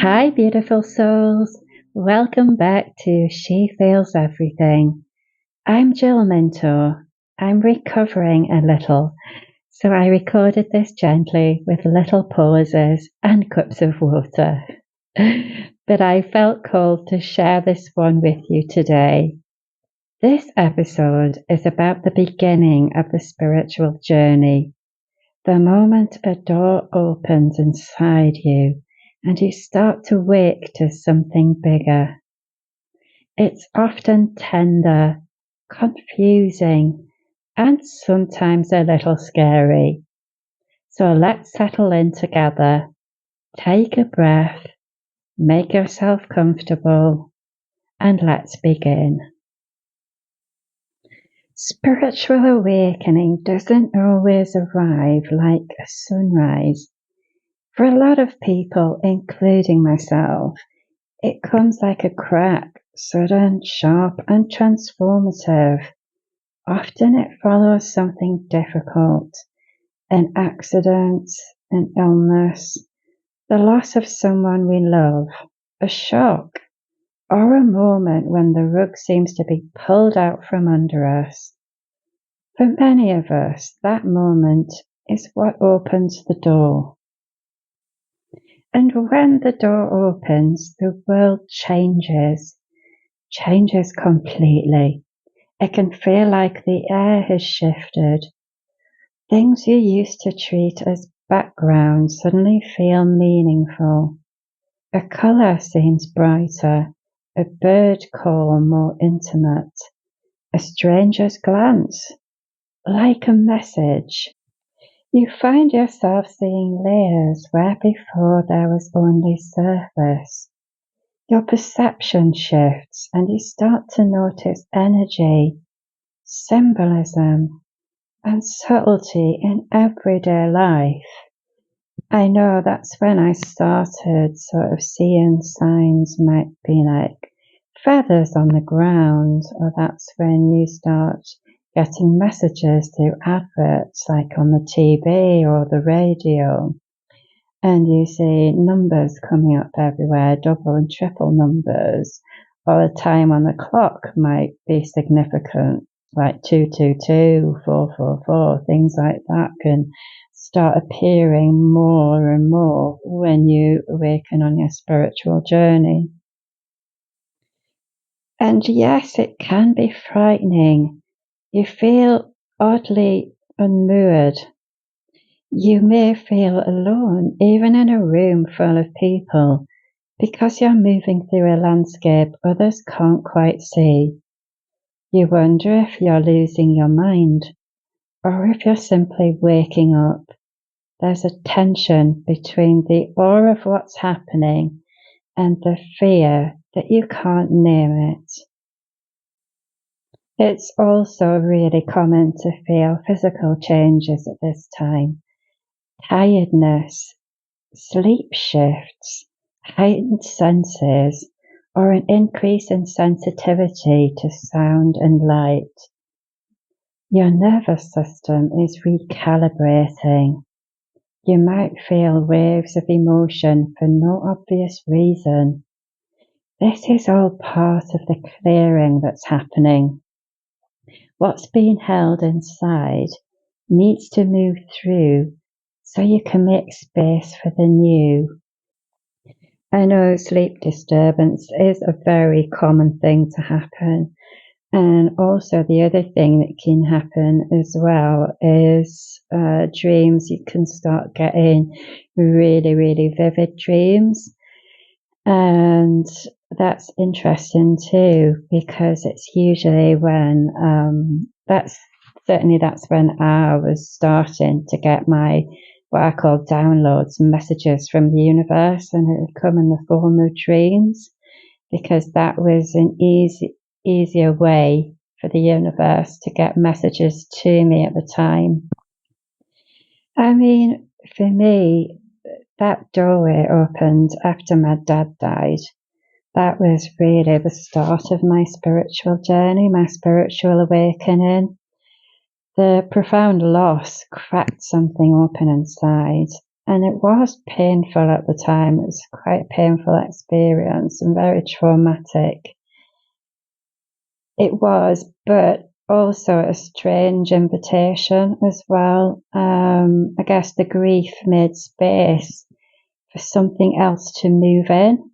Hi, beautiful souls. Welcome back to She Feels Everything. I'm Gill Minto. I'm recovering a little, so I recorded this gently with little pauses and cups of water. But I felt called to share this one with you today. This episode is about the beginning of the spiritual journey, the moment a door opens inside you and you start to wake to something bigger. It's often tender, confusing, and sometimes a little scary. So let's settle in together. Take a breath, make yourself comfortable, and let's begin. Spiritual awakening doesn't always arrive like a sunrise. For a lot of people, including myself, it comes like a crack, sudden, sharp, and transformative. Often it follows something difficult, an accident, an illness, the loss of someone we love, a shock, or a moment when the rug seems to be pulled out from under us. For many of us, that moment is what opens the door. And when the door opens, the world changes completely. It can feel like the air has shifted. Things you used to treat as background suddenly feel meaningful. A colour seems brighter, a bird call more intimate, a stranger's glance like a message. You find yourself seeing layers where before there was only surface. Your perception shifts and you start to notice energy, symbolism, and subtlety in everyday life. I know that's when I started sort of seeing signs might be like feathers on the ground, or that's when you start getting messages through adverts like on the TV or the radio, and you see numbers coming up everywhere, double and triple numbers, or the time on the clock might be significant, like 222, 444, things like that can start appearing more and more when you awaken on your spiritual journey. And yes, it can be frightening. You feel oddly unmoored. You may feel alone, even in a room full of people, because you're moving through a landscape others can't quite see. You wonder if you're losing your mind, or if you're simply waking up. There's a tension between the awe of what's happening and the fear that you can't name it. It's also really common to feel physical changes at this time. Tiredness, sleep shifts, heightened senses, or an increase in sensitivity to sound and light. Your nervous system is recalibrating. You might feel waves of emotion for no obvious reason. This is all part of the clearing that's happening. What's being held inside needs to move through so you can make space for the new. I know sleep disturbance is a very common thing to happen. And also the other thing that can happen as well is dreams. You can start getting really, really vivid dreams. And that's interesting too, because it's usually when, that's when I was starting to get my, what I call downloads, messages from the universe, and it would come in the form of dreams, because that was an easier way for the universe to get messages to me at the time. I mean, for me, that doorway opened after my dad died. That was really the start of my spiritual journey, my spiritual awakening. The profound loss cracked something open inside, And it was painful at the time. It was quite a painful experience and very traumatic. It was, but also a strange invitation as well. I guess the grief made space for something else to move in.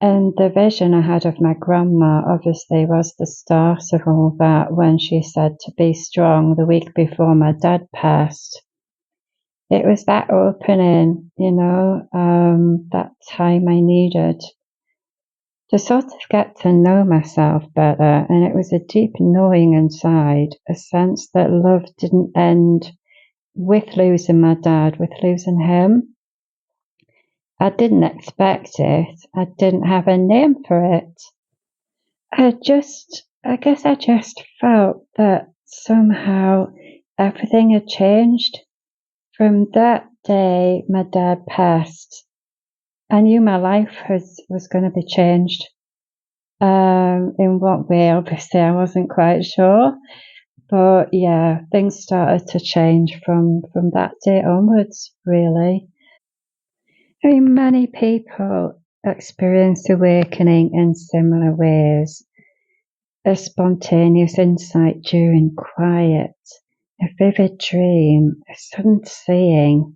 And the vision I had of my grandma obviously was the start of all that when she said to be strong the week before my dad passed. It was that opening, that time I needed to sort of get to know myself better. And it was a deep knowing inside, a sense that love didn't end with losing my dad, with losing him. I didn't expect it. I didn't have a name for it. I guess I just felt that somehow everything had changed. From that day my dad passed, I knew my life was going to be changed. In what way, obviously, I wasn't quite sure. But yeah, things started to change from that day onwards, really. I mean, many people experience awakening in similar ways. A spontaneous insight during quiet, a vivid dream, a sudden seeing,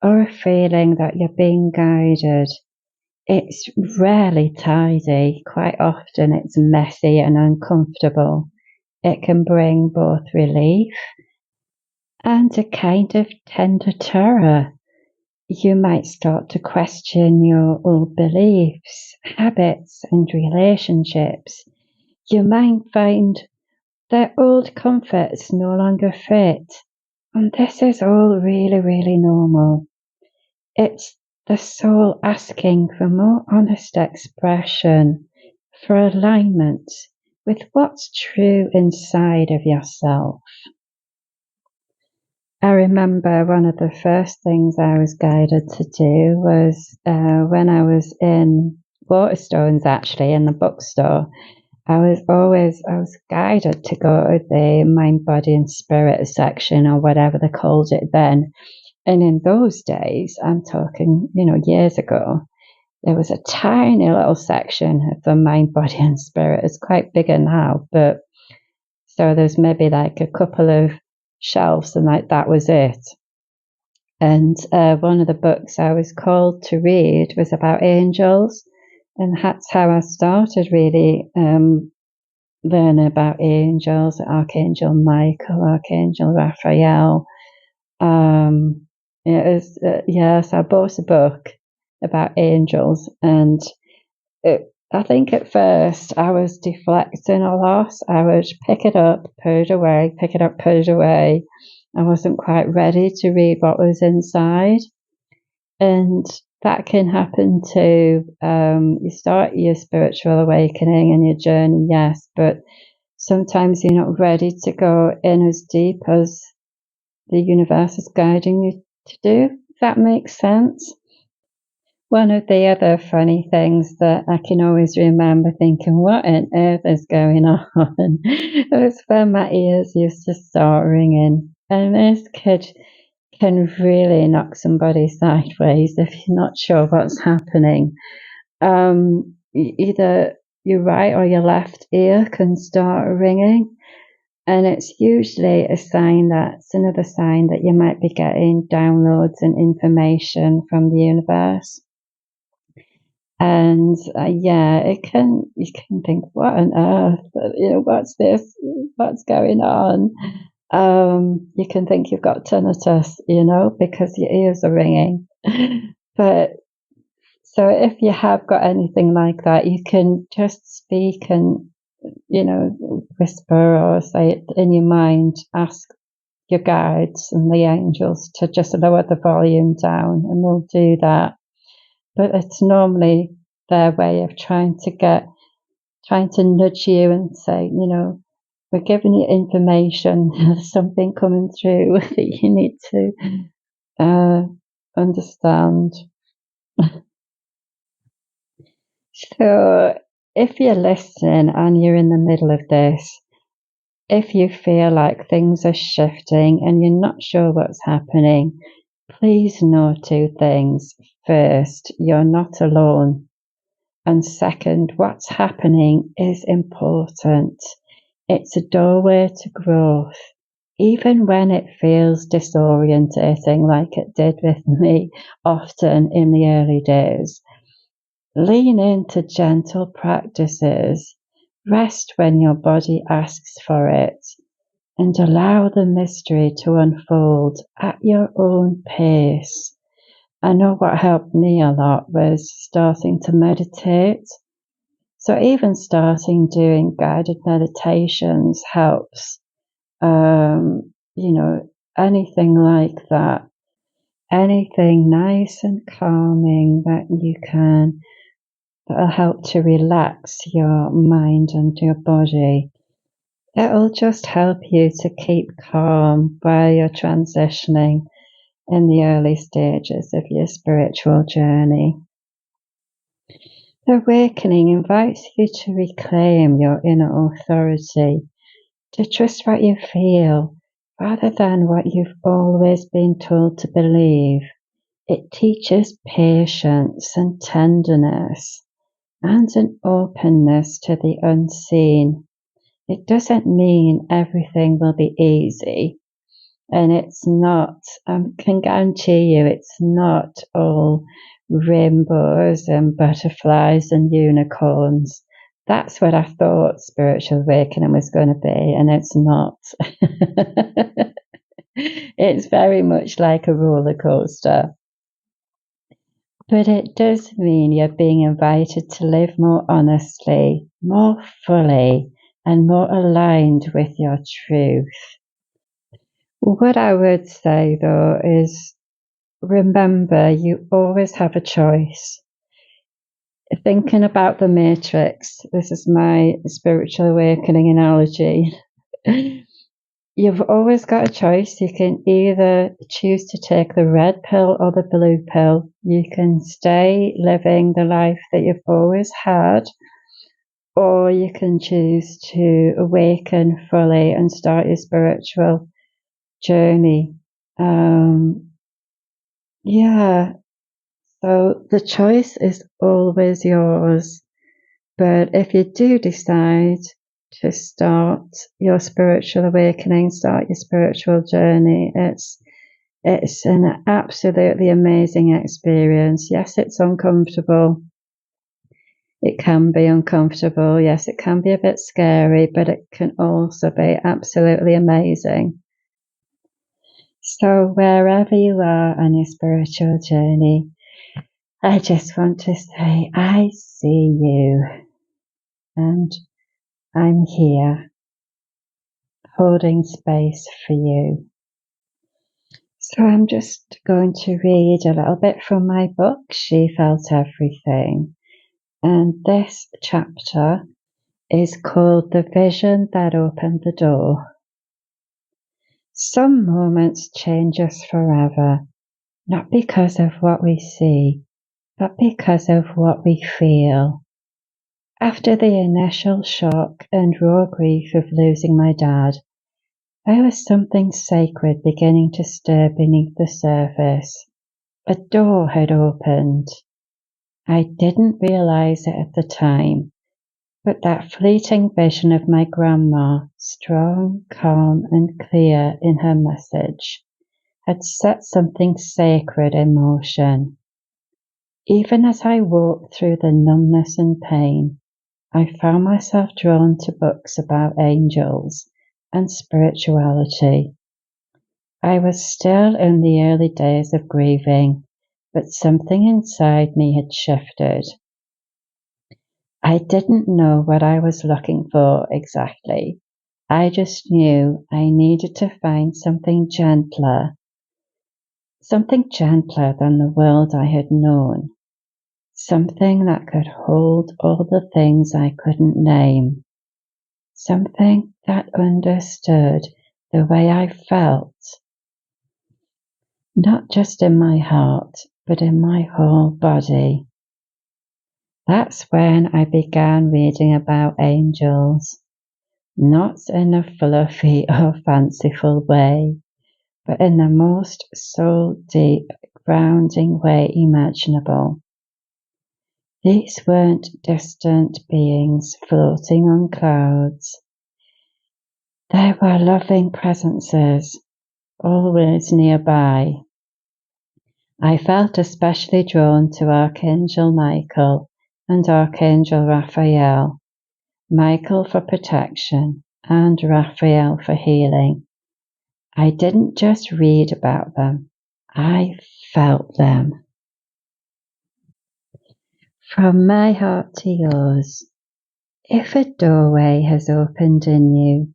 or a feeling that you're being guided. It's rarely tidy. Quite often it's messy and uncomfortable. It can bring both relief and a kind of tender terror. You might start to question your old beliefs, habits, and relationships. You might find that old comforts no longer fit. And this is all really, really normal. It's the soul asking for more honest expression, for alignment with what's true inside of yourself. I remember one of the first things I was guided to do was when I was in Waterstones, actually, in the bookstore. I was guided to go to the mind, body, and spirit section, or whatever they called it then. And in those days, I'm talking, years ago, there was a tiny little section of the mind, body, and spirit. It's quite bigger now, but so there's maybe like a couple of shelves, and like that was it. And one of the books I was called to read was about angels, and that's how I started really learning about angels, Archangel Michael, Archangel Raphael. It was yes, I bought a book about angels, and I think at first I was deflecting a lot. I would pick it up, put it away, pick it up, put it away. I wasn't quite ready to read what was inside. And that can happen too. You start your spiritual awakening and your journey, yes, but sometimes you're not ready to go in as deep as the universe is guiding you to do, if that makes sense. One of the other funny things that I can always remember thinking, what on earth is going on? It was when my ears used to start ringing. And this can really knock somebody sideways if you're not sure what's happening. Either your right or your left ear can start ringing. And it's usually it's another sign that you might be getting downloads and information from the universe. And you can think, what on earth? What's this? What's going on? You can think you've got tinnitus, because your ears are ringing. But so if you have got anything like that, you can just speak and, whisper or say it in your mind, ask your guides and the angels to just lower the volume down, and they'll do that. But it's normally their way of trying to nudge you and say, we're giving you information, there's something coming through that you need to understand. So if you're listening and you're in the middle of this, if you feel like things are shifting and you're not sure what's happening, please know two things. First, you're not alone. And second, what's happening is important. It's a doorway to growth. Even when it feels disorientating, like it did with me often in the early days, lean into gentle practices. Rest when your body asks for it, and allow the mystery to unfold at your own pace. I know what helped me a lot was starting to meditate. So even starting doing guided meditations helps. Anything like that. Anything nice and calming that'll help to relax your mind and your body. It'll just help you to keep calm while you're transitioning in the early stages of your spiritual journey. The awakening invites you to reclaim your inner authority, to trust what you feel rather than what you've always been told to believe. It teaches patience and tenderness and an openness to the unseen. It doesn't mean everything will be easy, and it's not, I can guarantee you, it's not all rainbows and butterflies and unicorns. That's what I thought spiritual awakening was going to be, and it's not. It's very much like a roller coaster. But it does mean you're being invited to live more honestly, more fully, and more aligned with your truth. What I would say though is remember you always have a choice. Thinking about the Matrix, this is my spiritual awakening analogy. You've always got a choice. You can either choose to take the red pill or the blue pill. You can stay living the life that you've always had, or you can choose to awaken fully and start your spiritual journey. So the choice is always yours. But if you do decide to start your spiritual awakening, start your spiritual journey, it's an absolutely amazing experience. Yes, it's uncomfortable. It can be uncomfortable. Yes, it can be a bit scary, but it can also be absolutely amazing. So wherever you are on your spiritual journey, I just want to say, I see you, and I'm here holding space for you. So I'm just going to read a little bit from my book, She Felt Everything. And this chapter is called The Vision That Opened the Door. Some moments change us forever, not because of what we see, but because of what we feel. After the initial shock and raw grief of losing my dad, there was something sacred beginning to stir beneath the surface. A door had opened. I didn't realize it at the time, but that fleeting vision of my grandma, strong, calm, and clear in her message, had set something sacred in motion. Even as I walked through the numbness and pain, I found myself drawn to books about angels and spirituality. I was still in the early days of grieving, but something inside me had shifted. I didn't know what I was looking for exactly. I just knew I needed to find something gentler than the world I had known, something that could hold all the things I couldn't name, something that understood the way I felt, not just in my heart, but in my whole body. That's when I began reading about angels, not in a fluffy or fanciful way, but in the most soul-deep, grounding way imaginable. These weren't distant beings floating on clouds. They were loving presences, always nearby. I felt especially drawn to Archangel Michael and Archangel Raphael, Michael for protection and Raphael for healing. I didn't just read about them, I felt them. From my heart to yours, if a doorway has opened in you,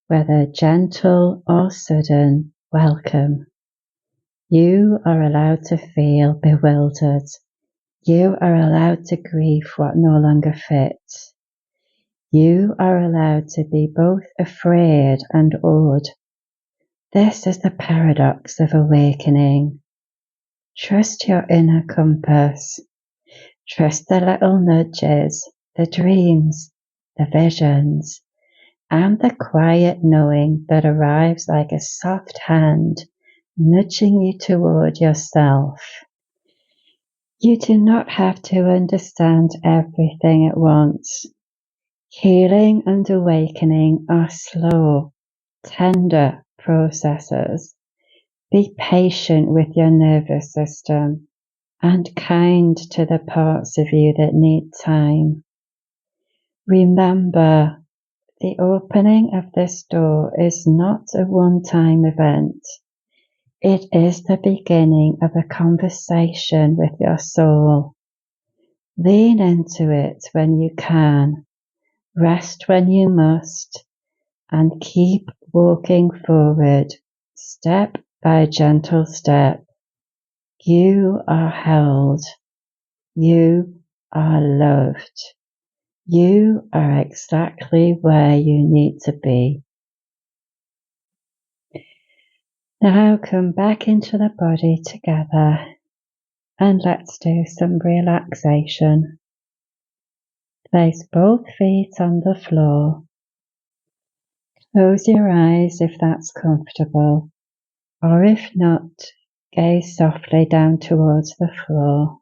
whether gentle or sudden, welcome. You are allowed to feel bewildered. You are allowed to grieve what no longer fits. You are allowed to be both afraid and awed. This is the paradox of awakening. Trust your inner compass. Trust the little nudges, the dreams, the visions, and the quiet knowing that arrives like a soft hand nudging you toward yourself. You do not have to understand everything at once. Healing and awakening are slow, tender processes. Be patient with your nervous system and kind to the parts of you that need time. Remember, the opening of this door is not a one-time event. It is the beginning of a conversation with your soul. Lean into it when you can, rest when you must, and keep walking forward, step by gentle step. You are held. You are loved. You are exactly where you need to be. Now come back into the body together and let's do some relaxation. Place both feet on the floor. Close your eyes if that's comfortable, or if not, gaze softly down towards the floor.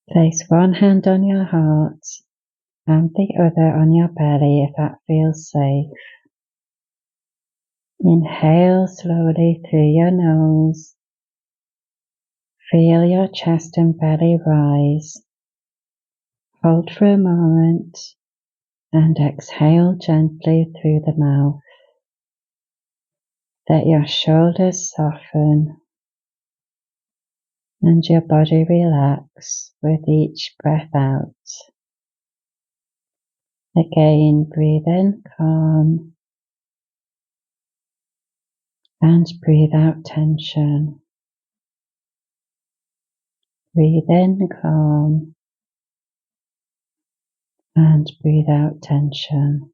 Place one hand on your heart and the other on your belly if that feels safe. Inhale slowly through your nose. Feel your chest and belly rise. Hold for a moment and exhale gently through the mouth. Let your shoulders soften and your body relax with each breath out. Again, breathe in calm and breathe out tension. Breathe in calm and breathe out tension.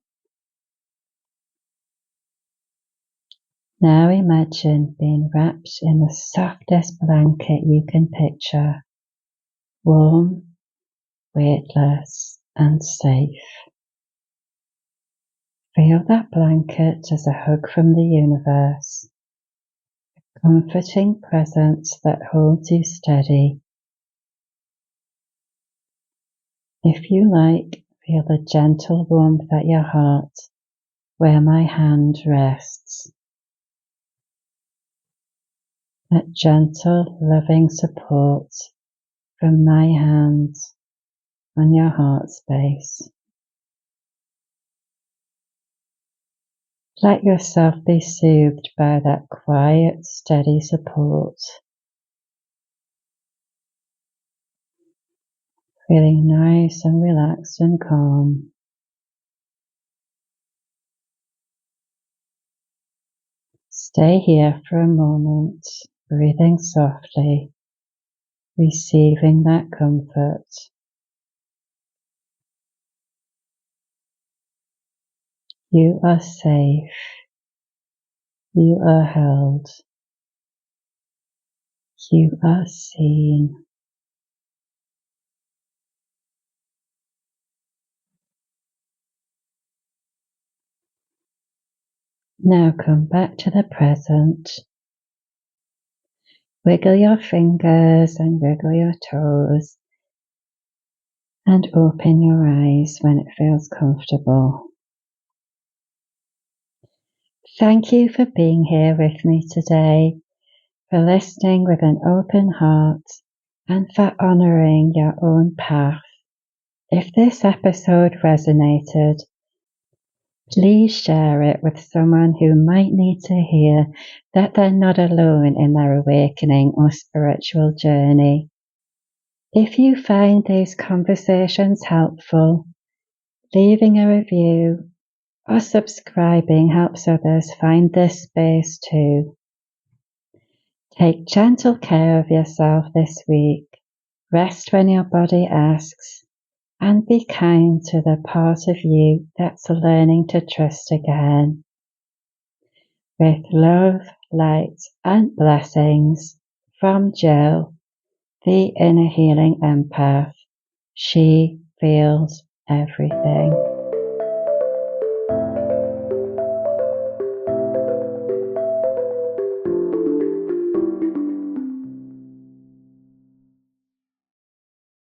Now imagine being wrapped in the softest blanket you can picture, warm, weightless and safe. Feel that blanket as a hug from the universe, a comforting presence that holds you steady. If you like, feel the gentle warmth at your heart where my hand rests. That gentle, loving support from my hand on your heart space. Let yourself be soothed by that quiet, steady support. Feeling nice and relaxed and calm. Stay here for a moment, breathing softly, receiving that comfort. You are safe. You are held. You are seen. Now come back to the present. Wiggle your fingers and wiggle your toes and open your eyes when it feels comfortable. Thank you for being here with me today, for listening with an open heart, and for honouring your own path. If this episode resonated, please share it with someone who might need to hear that they're not alone in their awakening or spiritual journey. If you find these conversations helpful, leaving a review or subscribing helps others find this space too. Take gentle care of yourself this week. Rest when your body asks, and be kind to the part of you that's learning to trust again. With love, light, and blessings from Gill, the inner healing empath. She feels everything.